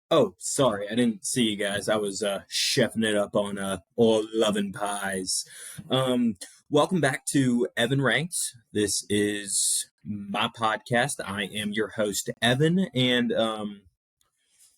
Oh, sorry, I didn't see you guys. I was chefing it up on old loving pies. Um, Welcome back to Evan Ranks. This is my podcast. I am your host, Evan, and I'm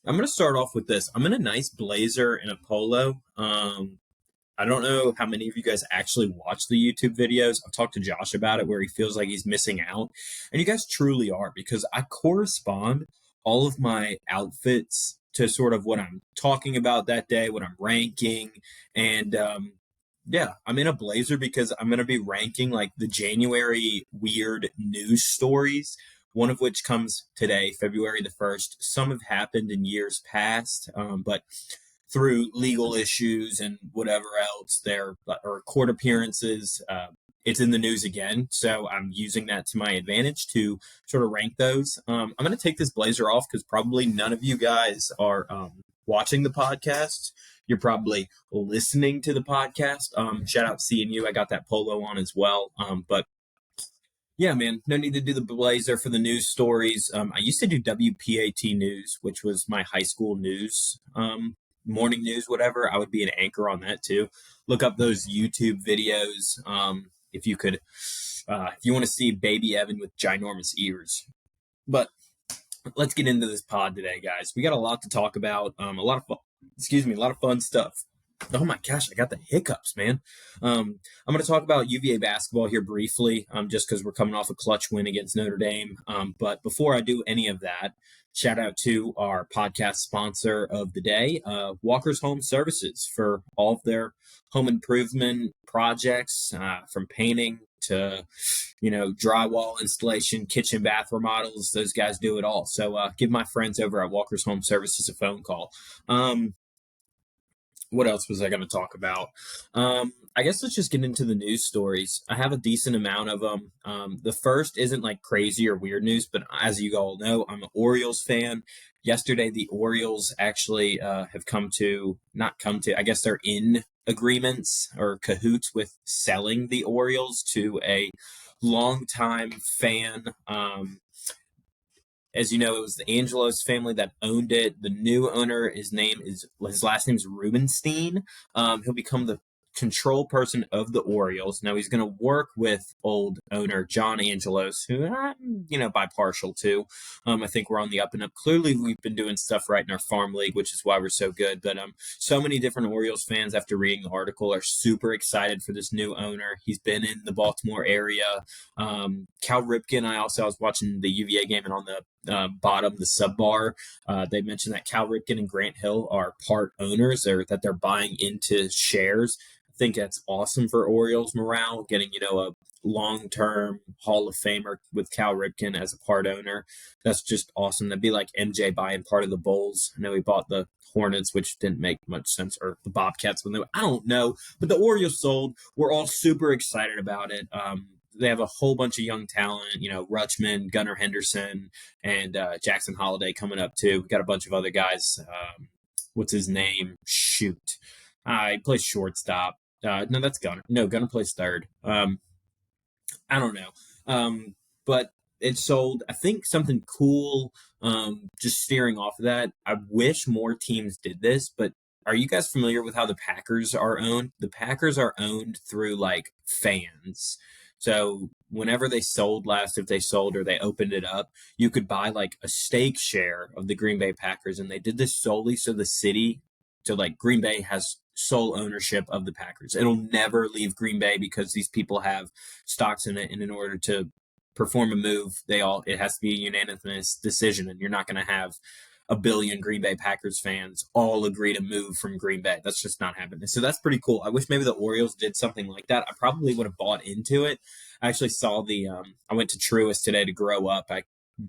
going to start off with this. I'm in a nice blazer and a polo. I don't know how many of you guys actually watch the YouTube videos. I've talked to Josh about it where he feels like he's missing out. And you guys truly are because I correspond all of my outfits to sort of what I'm talking about that day, what I'm ranking. And yeah, I'm in a blazer because I'm going to be ranking like the January weird news stories. One of which comes today, February the 1st. Some have happened in years past, but through legal issues and whatever else there or court appearances, it's in the news again. So I'm using that to my advantage to sort of rank those. I'm going to take this blazer off because probably none of you guys are watching the podcast. You're probably listening to the podcast. Shout out seeing you. I got that polo on as well. But yeah, man, no need to do the blazer for the news stories. I used to do WPAT News, which was my high school news, morning news, whatever. I would be an anchor on that too. Look up those YouTube videos if you could, if you want to see baby Evan with ginormous ears. But let's get into this pod today, guys. We got a lot to talk about. A lot of fun, a lot of fun stuff. Oh my gosh, I got the hiccups, man. I'm going to talk about UVA basketball here briefly, just because we're coming off a clutch win against Notre Dame. But before I do any of that, shout out to our podcast sponsor of the day, Walker's Home Services, for all of their home improvement projects, from painting to, drywall installation, kitchen, bath remodels. Those guys do it all. So give my friends over at Walker's Home Services a phone call. What else was I going to talk about? I guess let's just get into the news stories. I have a decent amount of them. The first isn't like crazy or weird news, but as you all know, I'm an Orioles fan. Yesterday, the Orioles actually have I guess they're in agreements or cahoots with selling the Orioles to a longtime fan. As you know, it was the Angelos family that owned it. The new owner, his last name is Rubenstein. He'll become the control person of the Orioles. Now he's going to work with old owner John Angelos, who I'm, bipartial to. I think we're on the up and up. Clearly, we've been doing stuff right in our farm league, which is why we're so good. But so many different Orioles fans, after reading the article, are super excited for this new owner. He's been in the Baltimore area. Cal Ripken, I was watching the UVA game, and on the bottom, the sub bar, they mentioned that Cal Ripken and Grant Hill are part owners, or that they're buying into shares. I think that's awesome for Orioles morale, getting, a long-term Hall of Famer with Cal Ripken as a part owner. That's just awesome. That'd be like MJ buying part of the Bulls. I know he bought the Hornets, which didn't make much sense, or the Bobcats I don't know. But the Orioles sold. We're all super excited about it. They have a whole bunch of young talent, Rutschman, Gunnar Henderson, and Jackson Holiday coming up too. We've got a bunch of other guys. What's his name? Shoot. He plays shortstop. No, that's Gunnar. No, Gunnar plays third. I don't know. But it sold. I think something cool, just steering off of that. I wish more teams did this, but are you guys familiar with how the Packers are owned? The Packers are owned through like fans. So whenever they sold last, if they sold or they opened it up, you could buy like a stake share of the Green Bay Packers. And they did this solely so the city, so like Green Bay has sole ownership of the Packers. It'll never leave Green Bay because these people have stocks in it. And in order to perform a move, it has to be a unanimous decision. And you're not going to have a billion Green Bay Packers fans all agree to move from Green Bay. That's just not happening. So that's pretty cool. I wish maybe the Orioles did something like that. I probably would have bought into it. I actually saw I went to Truist today to grow up. I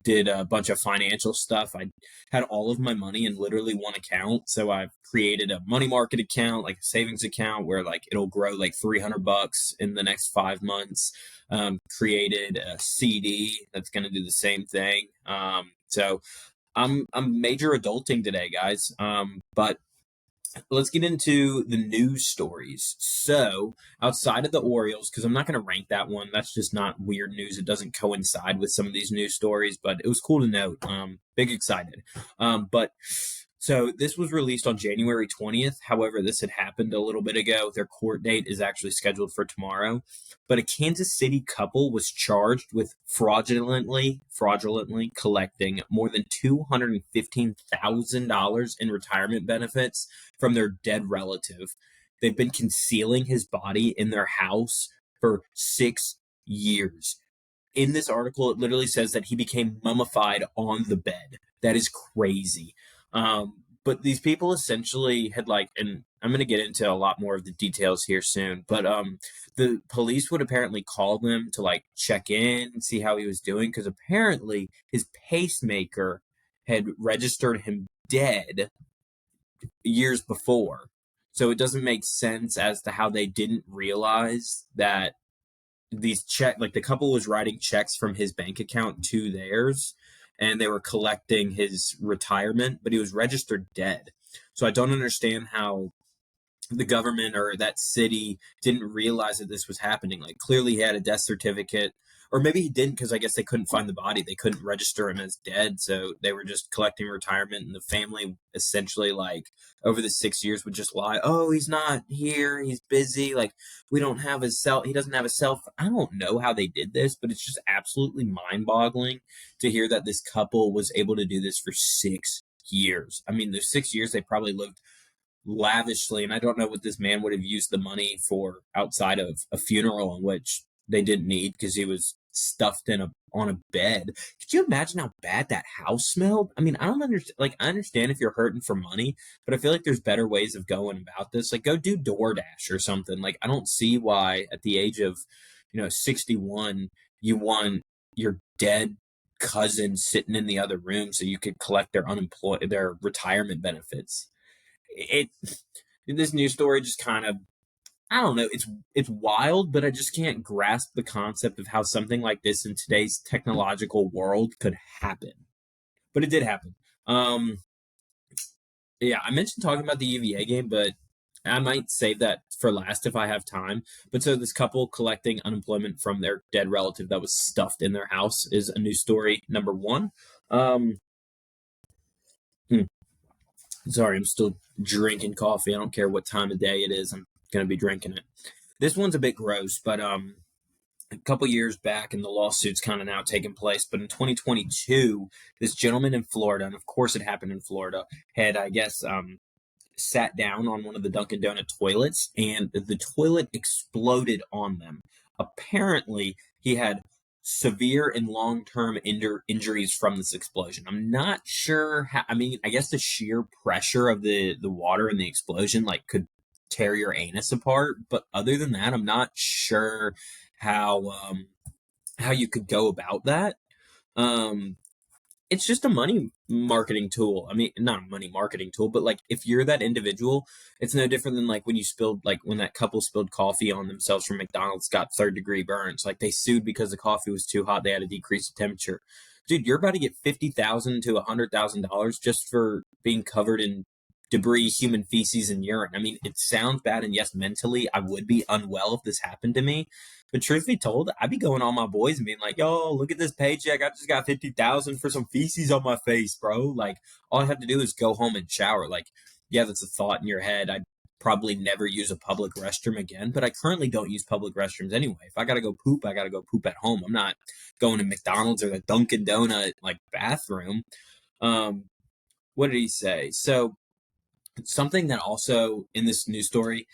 did a bunch of financial stuff. I had all of my money in literally one account. So I've created a money market account, like a savings account where like it'll grow like $300 in the next 5 months. Created a CD that's going to do the same thing. So I'm major adulting today, guys. But let's get into the news stories. So outside of the Orioles, because I'm not going to rank that one. That's just not weird news. It doesn't coincide with some of these news stories, but it was cool to note. Big excited. But So this was released on January 20th. However, this had happened a little bit ago. Their court date is actually scheduled for tomorrow. But a Kansas City couple was charged with fraudulently collecting more than $215,000 in retirement benefits from their dead relative. They've been concealing his body in their house for 6 years. In this article, it literally says that he became mummified on the bed. That is crazy. But these people essentially had like, and I'm going to get into a lot more of the details here soon, but the police would apparently call them to like check in and see how he was doing because apparently his pacemaker had registered him dead years before. So it doesn't make sense as to how they didn't realize that these like the couple was writing checks from his bank account to theirs and they were collecting his retirement, but he was registered dead. So I don't understand how the government or that city didn't realize that this was happening. Like clearly he had a death certificate, or maybe he didn't because I guess they couldn't find the body. They couldn't register him as dead, so they were just collecting retirement. And the family essentially, like over the 6 years, would just lie. Oh, he's not here. He's busy. Like we don't have his cell. He doesn't have a cell phone. I don't know how they did this, but it's just absolutely mind-boggling to hear that this couple was able to do this for 6 years. I mean, those 6 years they probably lived lavishly, and I don't know what this man would have used the money for outside of a funeral in which they didn't need because he was stuffed in a on a bed. Could you imagine how bad that house smelled? I mean, I don't understand. Like, I understand if you're hurting for money, but I feel like there's better ways of going about this. Like, go do DoorDash or something. Like, I don't see why at the age of 61 you want your dead cousin sitting in the other room so you could collect their retirement benefits. it This news story just kind of, I don't know, it's wild, but I just can't grasp the concept of how something like this in today's technological world could happen. But it did happen. Um yeah, I mentioned talking about the UVA game, but I might save that for last if I have time. But so this couple collecting unemployment from their dead relative that was stuffed in their house is a news story number one. Um hmm, Sorry, I'm still drinking coffee. I don't care what time of day it is. I'm gonna be drinking it. This one's a bit gross, but a couple years back, and the lawsuit's kind of now taking place. But in 2022, this gentleman in Florida, and of course it happened in Florida, had I guess sat down on one of the Dunkin' Donut toilets, and the toilet exploded on them. Apparently, he had severe and long-term injuries from this explosion. I'm not sure how, I mean, I guess the sheer pressure of the water and the explosion like could tear your anus apart, but other than that, I'm not sure how how you could go about that. Um it's just a money marketing tool. I mean, not a money marketing tool, but like if you're that individual, it's no different than like when you spilled, like when that couple spilled coffee on themselves from McDonald's, got third-degree burns. Like they sued because the coffee was too hot. They had to decrease the temperature. Dude, you're about to get $50,000 to $100,000 just for being covered in debris, human feces, and urine. I mean, it sounds bad, and yes, mentally, I would be unwell if this happened to me. But truth be told, I'd be going on my boys and being like, "Yo, look at this paycheck! I just got 50,000 for some feces on my face, bro." Like, all I have to do is go home and shower. Like, yeah, that's a thought in your head. I'd probably never use a public restroom again, but I currently don't use public restrooms anyway. If I gotta go poop, I gotta go poop at home. I'm not going to McDonald's or the Dunkin' Donut like bathroom. Um, what did he say? So something that also in this news story,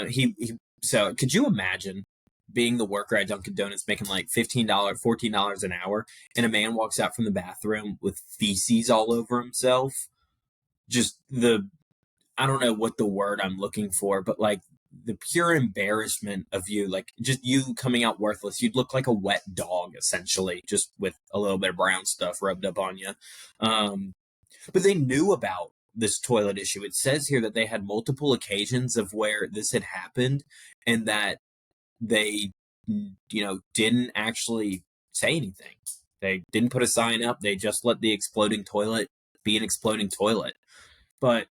he so could you imagine being the worker at Dunkin' Donuts making like $15, $14 an hour, and a man walks out from the bathroom with feces all over himself? Just the, I don't know what the word I'm looking for, but like the pure embarrassment of you, like just you coming out worthless. You'd look like a wet dog essentially, just with a little bit of brown stuff rubbed up on you. Um, but they knew about this toilet issue. It says here that they had multiple occasions of where this had happened and that they, didn't actually say anything. They didn't put a sign up. They just let the exploding toilet be an exploding toilet. But,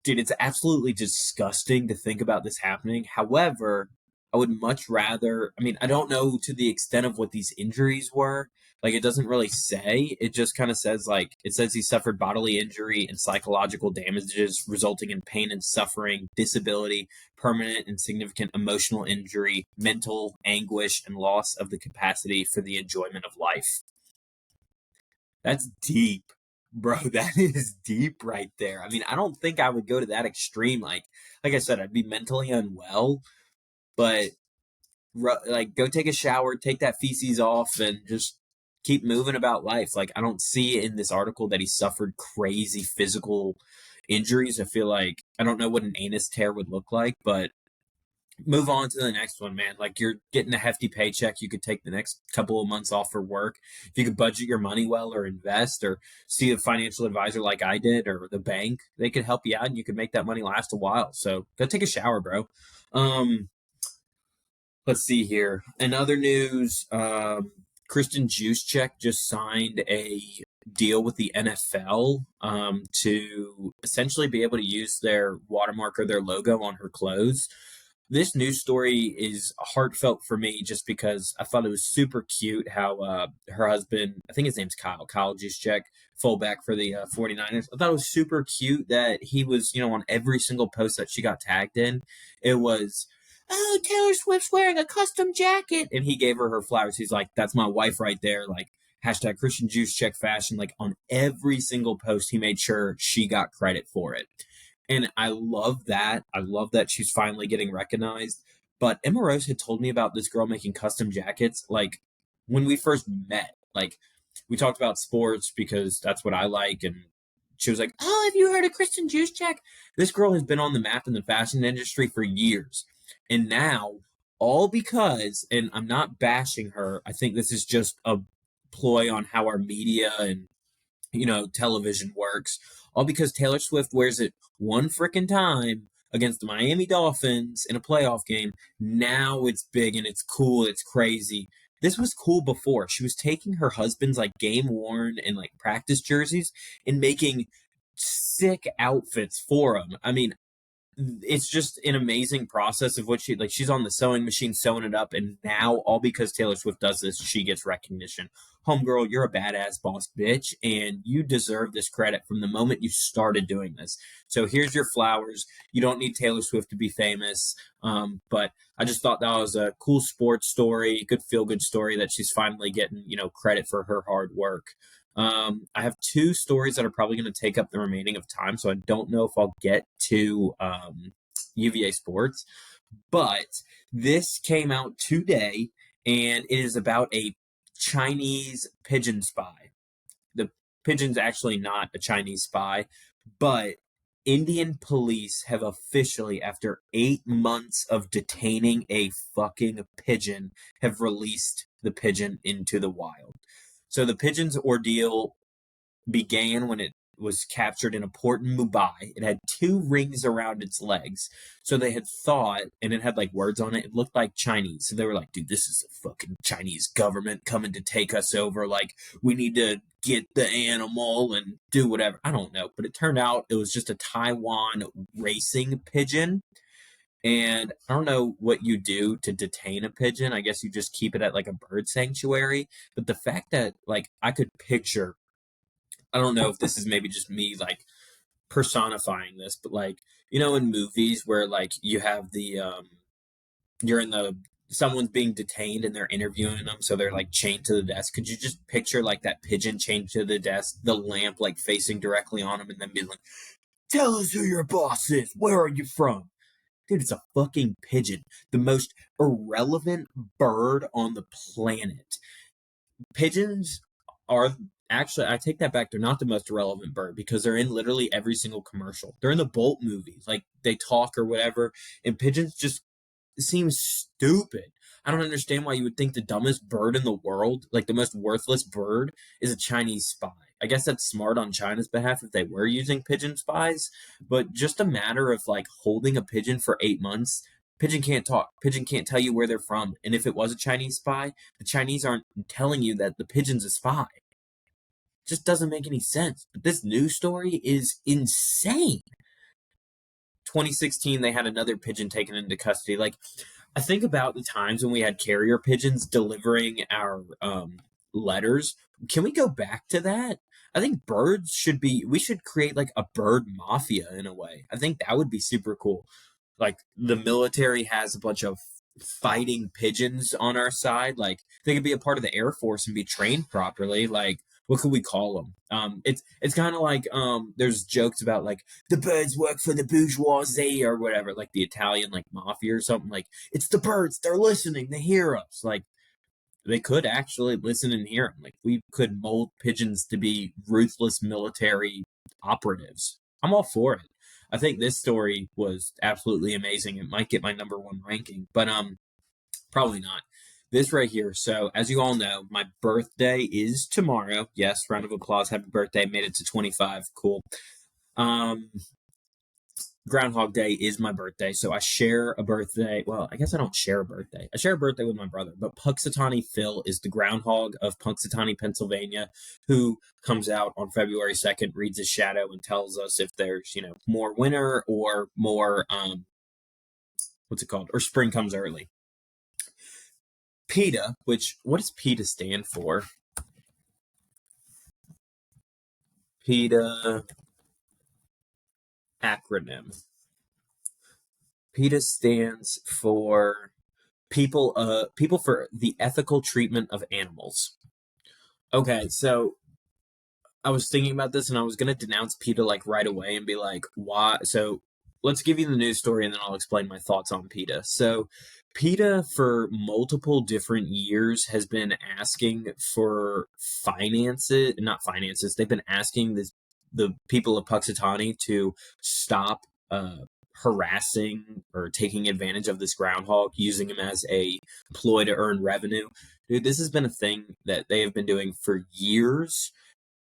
dude, it's absolutely disgusting to think about this happening. However, I would much rather, I mean, I don't know to the extent of what these injuries were, Like, it doesn't really say. It just kind of says, like, it says he suffered bodily injury and psychological damages resulting in pain and suffering, disability, permanent and significant emotional injury, mental anguish, and loss of the capacity for the enjoyment of life. That's deep, bro. That is deep right there. I mean, I don't think I would go to that extreme. Like I said, I'd be mentally unwell, but like, go take a shower, take that feces off, and just keep moving about life. Like, I don't see in this article that he suffered crazy physical injuries. I feel like I don't know what an anus tear would look like, but move on to the next one, man. Like, you're getting a hefty paycheck. You could take the next couple of months off for work. If you could budget your money well, or invest, or see a financial advisor like I did, or the bank, they could help you out and you could make that money last a while. So go take a shower, bro. Let's see here. In other news, Kristen Juszczyk just signed a deal with the NFL to essentially be able to use their watermark or their logo on her clothes. This news story is heartfelt for me just because I thought it was super cute how her husband, I think his name's Kyle Juszczyk, fullback for the 49ers. I thought it was super cute that he was, on every single post that she got tagged in. It was, oh, Taylor Swift's wearing a custom jacket. And he gave her flowers. He's like, that's my wife right there. Like, hashtag Christian Juszczyk fashion. Like, on every single post, he made sure she got credit for it. And I love that. I love that she's finally getting recognized. But Emma Rose had told me about this girl making custom jackets, like, when we first met. Like, we talked about sports because that's what I like. And she was like, oh, have you heard of Kristen Juszczyk? This girl has been on the map in the fashion industry for years. And now, all because, and I'm not bashing her, I think this is just a ploy on how our media and television works, all because Taylor Swift wears it one frickin' time against the Miami Dolphins in a playoff game. Now it's big and it's cool, it's crazy. This was cool before. She was taking her husband's like game worn and like practice jerseys and making sick outfits for him. I mean, it's just an amazing process of what she's on the sewing machine sewing it up, and now all because Taylor Swift does this, she gets recognition. Homegirl, you're a badass boss bitch, and you deserve this credit from the moment you started doing this. So here's your flowers. You don't need Taylor Swift to be famous, but I just thought that was a cool sports story, good feel good story that she's finally getting credit for her hard work. I have two stories that are probably going to take up the remaining of time, so I don't know if I'll get to UVA sports. But this came out today, and it is about a Chinese pigeon spy. The pigeon's actually not a Chinese spy, but Indian police have officially, after 8 months of detaining a fucking pigeon, have released the pigeon into the wild. So the pigeon's ordeal began when it was captured in a port in Mumbai. It had 2 rings around its legs. So they had thought, and it had like words on it, it looked like Chinese. So they were like, dude, this is the fucking Chinese government coming to take us over. Like, we need to get the animal and do whatever. I don't know. But it turned out it was just a Taiwan racing pigeon. And I don't know what you do to detain a pigeon. I guess you just keep it at like a bird sanctuary. But the fact that, like, I could picture, I don't know if this is maybe just me like personifying this, but like, in movies where like you have you're in someone's being detained and they're interviewing them, so they're like chained to the desk. Could you just picture like that pigeon chained to the desk, the lamp like facing directly on him, and then being like, tell us who your boss is. Where are you from? Dude, it's a fucking pigeon. The most irrelevant bird on the planet. Pigeons are actually, I take that back. They're not the most irrelevant bird because they're in literally every single commercial. They're in the Bolt movies. Like, they talk or whatever. And pigeons just seem stupid. I don't understand why you would think the dumbest bird in the world, like the most worthless bird, is a Chinese spy. I guess that's smart on China's behalf if they were using pigeon spies, but just a matter of like holding a pigeon for 8 months. Pigeon can't talk. Pigeon can't tell you where they're from. And if it was a Chinese spy, the Chinese aren't telling you that the pigeon's a spy. It just doesn't make any sense. But this news story is insane. 2016, they had another pigeon taken into custody. Like, I think about the times when we had carrier pigeons delivering our letters. Can we go back to that? I think we should create like a bird mafia in a way. I think that would be super cool. Like the military has a bunch of fighting pigeons on our side. Like they could be a part of the Air Force and be trained properly. Like what could we call them? It's kind of like there's jokes about like the birds work for the bourgeoisie or whatever, like the Italian like mafia or something. Like it's the birds, they're listening, they hear us. Like they could actually listen and hear them. Like we could mold pigeons to be ruthless military operatives. I'm all for it. I think this story was absolutely amazing. It might get my number one ranking, but probably not. This right here. So, as you all know, my birthday is tomorrow. Yes, round of applause. Happy birthday. Made it to 25. Cool. Um, Groundhog Day is my birthday, so I share a birthday. Well, I guess I don't share a birthday. I share a birthday with my brother, but Punxsutawney Phil is the groundhog of Punxsutawney, Pennsylvania, who comes out on February 2nd, reads his shadow, and tells us if there's, more winter or more, what's it called? Or spring comes early. PETA, what does PETA stand for? PETA acronym. PETA stands for people for the ethical treatment of animals. Okay, so I was thinking about this and I was gonna denounce PETA like right away and be like, why? So let's give you the news story and then I'll explain my thoughts on PETA. So PETA for multiple different years has been asking for not finances. They've been asking the people of Puxatawny to stop harassing or taking advantage of this groundhog, using him as a ploy to earn revenue. Dude, this has been a thing that they have been doing for years.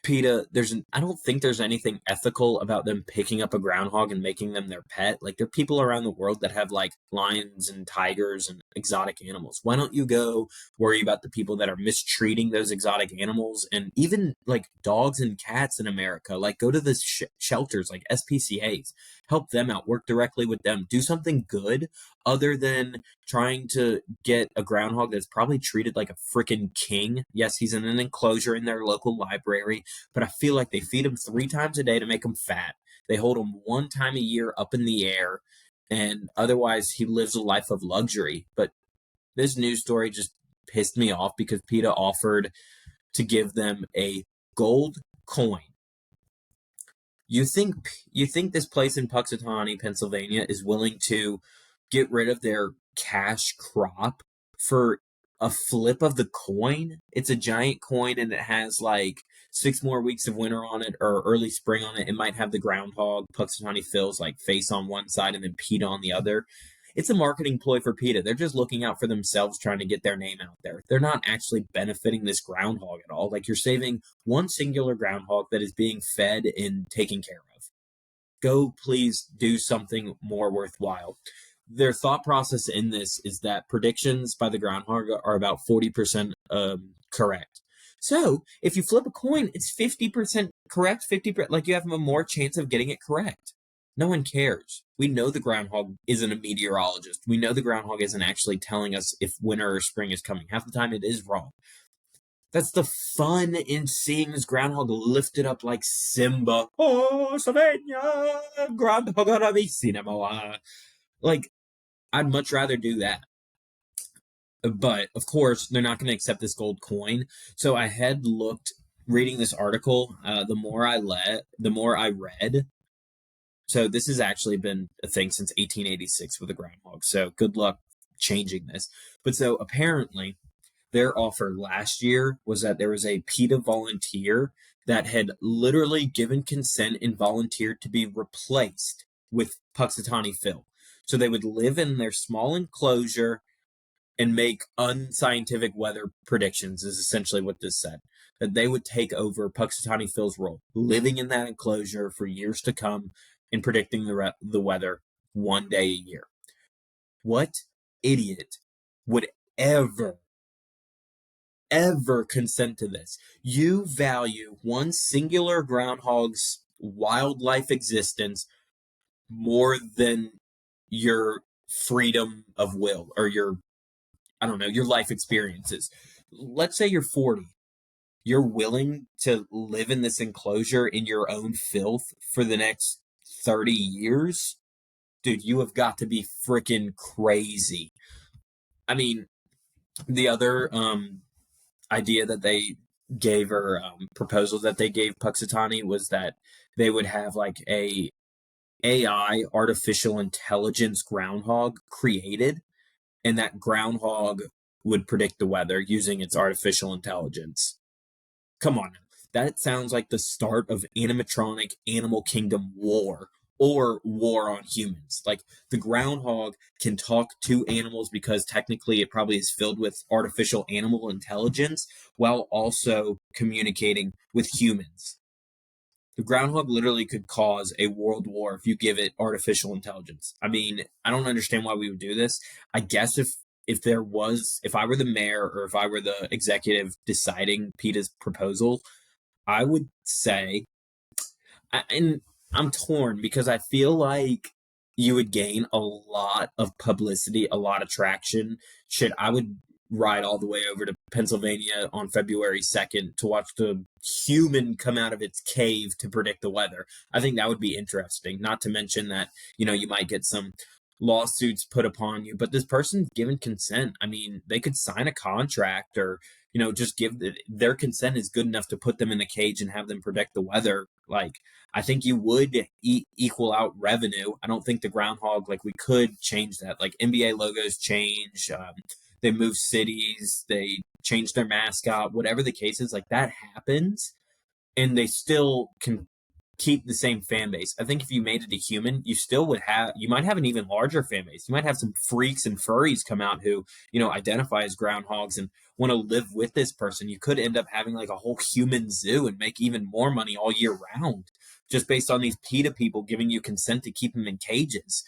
PETA, I don't think there's anything ethical about them picking up a groundhog and making them their pet. Like, there are people around the world that have, like, lions and tigers and exotic animals. Why don't you go worry about the people that are mistreating those exotic animals and even, like, dogs and cats in America? Like, go to the shelters, like SPCAs. Help them out. Work directly with them. Do something good other than trying to get a groundhog that's probably treated like a freaking king. Yes, he's in an enclosure in their local library, but I feel like they feed him 3 times a day to make him fat. They hold him 1 time a year up in the air, and otherwise he lives a life of luxury. But this news story just pissed me off because PETA offered to give them a gold coin. You think this place in Punxsutawney, Pennsylvania is willing to get rid of their cash crop for a flip of the coin? It's a giant coin and it has like 6 more weeks of winter on it or early spring on it. It might have the groundhog, Punxsutawney Phil's like face on one side and then PETA on the other. It's a marketing ploy for PETA. They're just looking out for themselves, trying to get their name out there. They're not actually benefiting this groundhog at all. Like, you're saving one singular groundhog that is being fed and taken care of. Go please do something more worthwhile. Their thought process in this is that predictions by the groundhog are about 40% correct. So if you flip a coin, it's 50% correct, 50%, like you have a more chance of getting it correct. No one cares. We know the groundhog isn't a meteorologist. We know the groundhog isn't actually telling us if winter or spring is coming. Half the time it is wrong. That's the fun in seeing this groundhog lifted up like Simba. Oh, Savannah, groundhog cinema. Like, I'd much rather do that. But of course, they're not going to accept this gold coin. So I had looked, reading this article. The more I read. So this has actually been a thing since 1886 with the groundhog. So good luck changing this. But so apparently, their offer last year was that there was a PETA volunteer that had literally given consent and volunteered to be replaced with Punxsutawney Phil. So they would live in their small enclosure and make unscientific weather predictions, is essentially what this said. That they would take over Punxsutawney Phil's role, living in that enclosure for years to come and predicting the weather 1 day a year. What idiot would ever consent to this? You value one singular groundhog's wildlife existence more than your freedom of will or your life experiences. Let's say you're 40 you're willing to live in this enclosure in your own filth for the next 30 years? Dude, you have got to be freaking crazy. I mean, the other idea that they gave, or proposal that they gave Puxatani, was that they would have like a AI, artificial intelligence groundhog created, and that groundhog would predict the weather using its artificial intelligence. Come on now. That sounds like the start of animatronic Animal Kingdom war, or war on humans. Like, the groundhog can talk to animals because technically it probably is filled with artificial animal intelligence while also communicating with humans. The groundhog literally could cause a world war if you give it artificial intelligence. I mean, I don't understand why we would do this. I guess if I were the mayor, or if I were the executive deciding PETA's proposal, I would say, and I'm torn because I feel like you would gain a lot of publicity, a lot of traction. Shit, I would ride all the way over to Pennsylvania on February 2nd to watch the human come out of its cave to predict the weather. I think that would be interesting. Not to mention that, you might get some lawsuits put upon you, but this person's given consent. I mean, they could sign a contract, or just give their consent is good enough to put them in the cage and have them predict the weather. Like, I think you would equal out revenue. I don't think the groundhog, like, we could change that. Like, NBA logos change, they move cities, they change their mascot, whatever the case is, like, that happens, and they still can keep the same fan base. I think if you made it a human, you might have an even larger fan base. You might have some freaks and furries come out who, identify as groundhogs and want to live with this person. You could end up having like a whole human zoo and make even more money all year round, just based on these PETA people giving you consent to keep them in cages.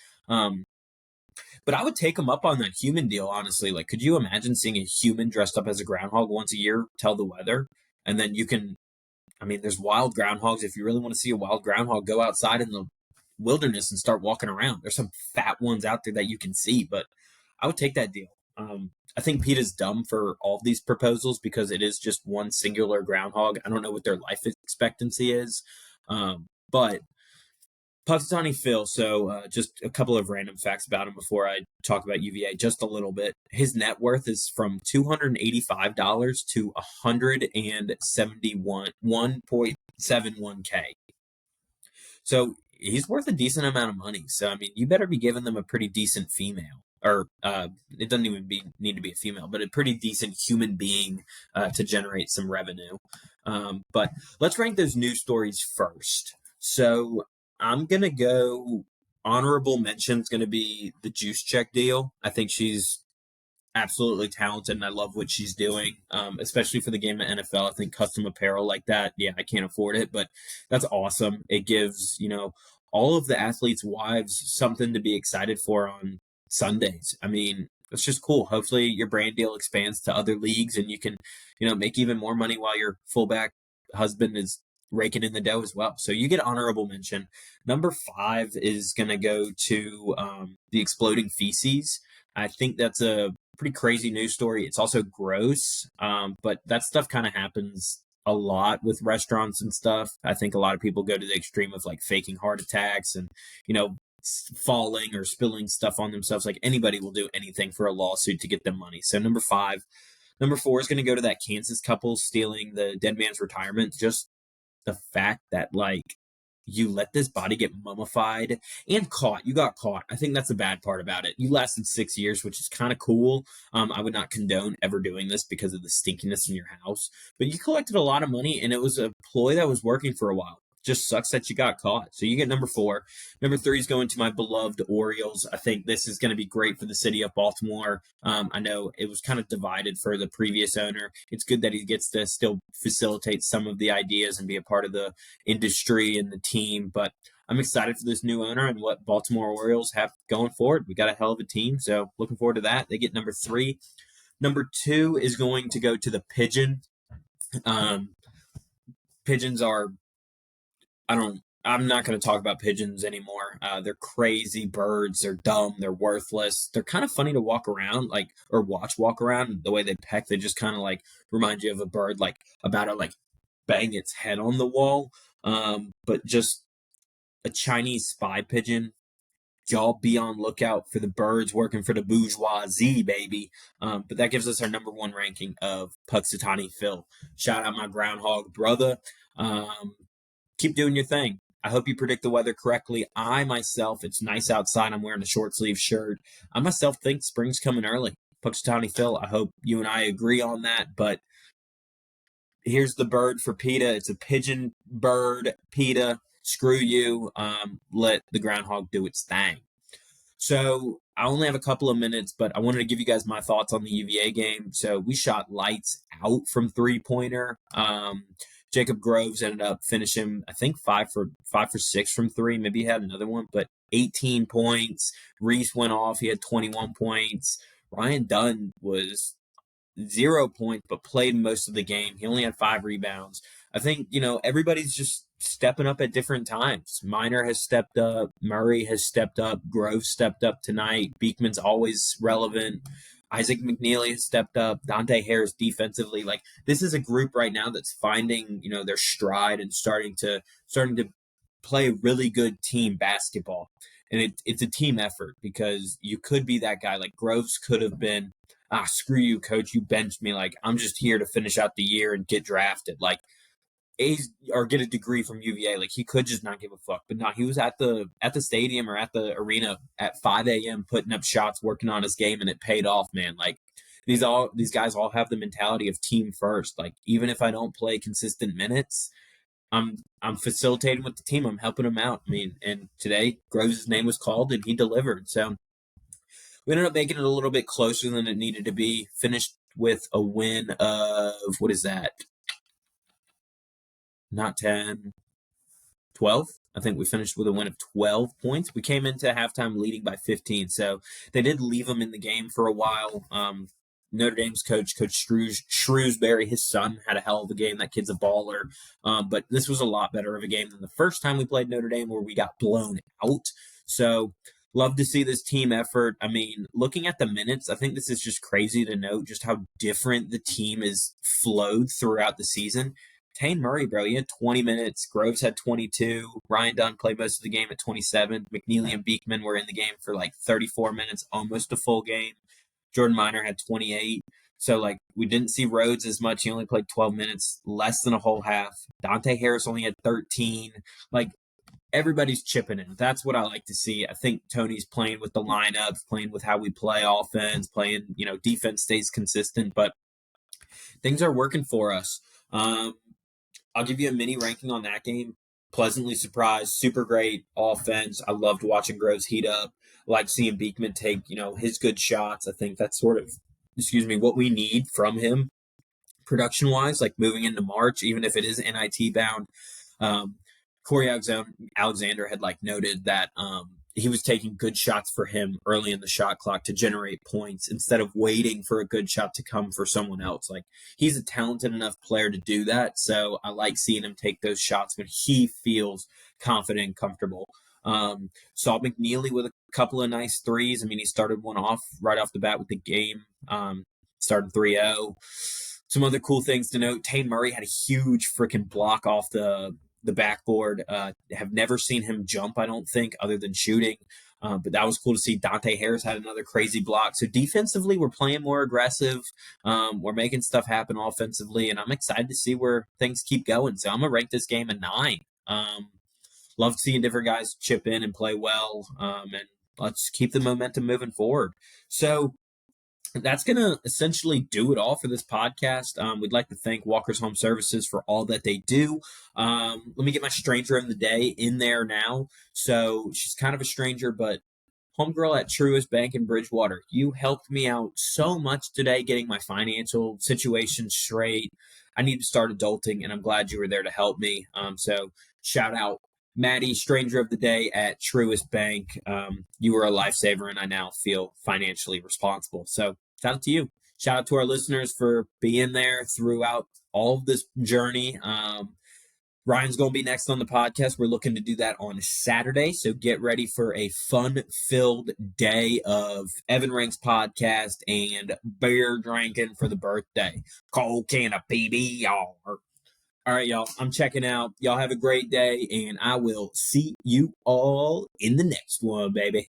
But I would take them up on that human deal, honestly. Like, could you imagine seeing a human dressed up as a groundhog once a year tell the weather? And then there's wild groundhogs. If you really want to see a wild groundhog, go outside in the wilderness and start walking around. There's some fat ones out there that you can see, but I would take that deal. I think PETA's dumb for all of these proposals because it is just one singular groundhog. I don't know what their life expectancy is, but Punxsutawney Phil. So, just a couple of random facts about him before I talk about UVA just a little bit. His net worth is from $285 to 171.71K. So he's worth a decent amount of money. So, I mean, you better be giving them a pretty decent female, or it doesn't even need to be a female, but a pretty decent human being to generate some revenue. But let's rank those news stories first. So I'm gonna go, honorable mention is gonna be the Juice Check deal. I think she's absolutely talented, and I love what she's doing, especially for the game of NFL. I think custom apparel like that, yeah, I can't afford it, but that's awesome. It gives, all of the athletes' wives something to be excited for on Sundays. I mean, it's just cool. Hopefully your brand deal expands to other leagues and you can, make even more money while your fullback husband is raking in the dough as well. So you get honorable mention. Number 5 is going to go to the exploding feces. I think that's a pretty crazy news story. It's also gross, but that stuff kind of happens a lot with restaurants and stuff. I think a lot of people go to the extreme of like faking heart attacks and, falling or spilling stuff on themselves. Like, anybody will do anything for a lawsuit to get them money. So number 5. Number 4 is going to go to that Kansas couple stealing the dead man's retirement. Just the fact that, like, you let this body get mummified and caught. You got caught. I think that's the bad part about it. You lasted 6 years, which is kind of cool. I would not condone ever doing this because of the stinkiness in your house. But you collected a lot of money, and it was a ploy that was working for a while. Just sucks that you got caught. So you get number 4. Number 3 is going to my beloved Orioles. I think this is going to be great for the city of Baltimore. I know it was kind of divided for the previous owner. It's good that he gets to still facilitate some of the ideas and be a part of the industry and the team. But I'm excited for this new owner and what Baltimore Orioles have going forward. We got a hell of a team, so looking forward to that. They get number 3. Number 2 is going to go to the Pigeon. Pigeons are, I don't I'm not going to talk about pigeons anymore. They're crazy birds. They're dumb. They're worthless. They're kind of funny to walk around, like, or watch walk around. The way they peck, they just kind of like remind you of a bird, like about to like bang its head on the wall. But just a Chinese spy pigeon. Y'all be on lookout for the birds working for the bourgeoisie, baby. But that gives us our number one ranking of Puxatawny Phil. Shout out my groundhog brother. Um, Keep doing your thing. I hope you predict the weather correctly. I myself, it's nice outside. I'm wearing a short sleeve shirt. I myself think spring's coming early. Puxatawny Phil, I hope you and I agree on that. But here's the bird for PETA. It's a pigeon bird, PETA. Screw you. Let the groundhog do its thing. So I only have a couple of minutes, but I wanted to give you guys my thoughts on the UVA game. So we shot lights out from 3-pointer. Jacob Groves ended up finishing, I think, 5 for 6 from three. Maybe he had another one, but 18 points. Reese went off. He had 21 points. Ryan Dunn was 0 points, but played most of the game. He only had 5 rebounds. I think, everybody's just stepping up at different times. Miner has stepped up. Murray has stepped up. Grove stepped up tonight. Beekman's always relevant. Isaac McNeely has stepped up. Dante Harris defensively. Like, this is a group right now that's finding, their stride and starting to play really good team basketball. And it's a team effort because you could be that guy. Like, Groves could have been, screw you, coach. You benched me. Like, I'm just here to finish out the year and get drafted. Like, or get a degree from UVA. Like, he could just not give a fuck. But no, he was at the stadium or at the arena at 5 a.m. putting up shots, working on his game, and it paid off, man. Like, these guys all have the mentality of team first. Like, even if I don't play consistent minutes, I'm facilitating with the team. I'm helping them out. I mean, and today Groves' name was called and he delivered. So we ended up making it a little bit closer than it needed to be. Finished with a win of, what is that? Not 10, 12. I think we finished with a win of 12 points. We came into halftime leading by 15. So they did leave them in the game for a while. Notre Dame's Coach Shrewsbury, his son, had a hell of a game. That kid's a baller. But this was a lot better of a game than the first time we played Notre Dame where we got blown out. So love to see this team effort. I mean, looking at the minutes, I think this is just crazy to note just how different the team is flowed throughout the season. Tane Murray, bro, he had 20 minutes. Groves had 22. Ryan Dunn played most of the game at 27. McNeely and Beekman were in the game for like 34 minutes, almost a full game. Jordan Miner had 28. So, like, we didn't see Rhodes as much. He only played 12 minutes, less than a whole half. Dante Harris only had 13. Like, everybody's chipping in. That's what I like to see. I think Tony's playing with the lineups, playing with how we play offense, playing, defense stays consistent, but things are working for us. I'll give you a mini ranking on that game. Pleasantly surprised, super great offense. I loved watching Groves heat up. I like seeing Beekman take, his good shots. I think that's sort of, what we need from him production wise, like moving into March, even if it is NIT bound. Corey Alexander had noted that he was taking good shots for him early in the shot clock to generate points instead of waiting for a good shot to come for someone else. Like, he's a talented enough player to do that. So I like seeing him take those shots when he feels confident and comfortable. Saw McNeely with a couple of nice threes. I mean, he started one off right off the bat with the game. Started 3-0. Some other cool things to note. Tane Murray had a huge freaking block off the backboard. Have never seen him jump, I don't think, other than shooting. But that was cool to see. Dante Harris had another crazy block. So defensively, we're playing more aggressive. We're making stuff happen offensively, and I'm excited to see where things keep going. So I'm going to rank this game a 9. Love seeing different guys chip in and play well, and let's keep the momentum moving forward. So that's going to essentially do it all for this podcast. We'd like to thank Walker's Home Services for all that they do. Let me get my stranger of the day in there now. So she's kind of a stranger, but homegirl at Truist Bank in Bridgewater. You helped me out so much today getting my financial situation straight. I need to start adulting, and I'm glad you were there to help me. So shout out Maddie, stranger of the day at Truist Bank. You were a lifesaver, and I now feel financially responsible. So shout out to you. Shout out to our listeners for being there throughout all of this journey. Ryan's going to be next on the podcast. We're looking to do that on Saturday. So get ready for a fun-filled day of Evan Ranks podcast and beer drinking for the birthday. Cold can of PBR. All right, y'all. I'm checking out. Y'all have a great day, and I will see you all in the next one, baby.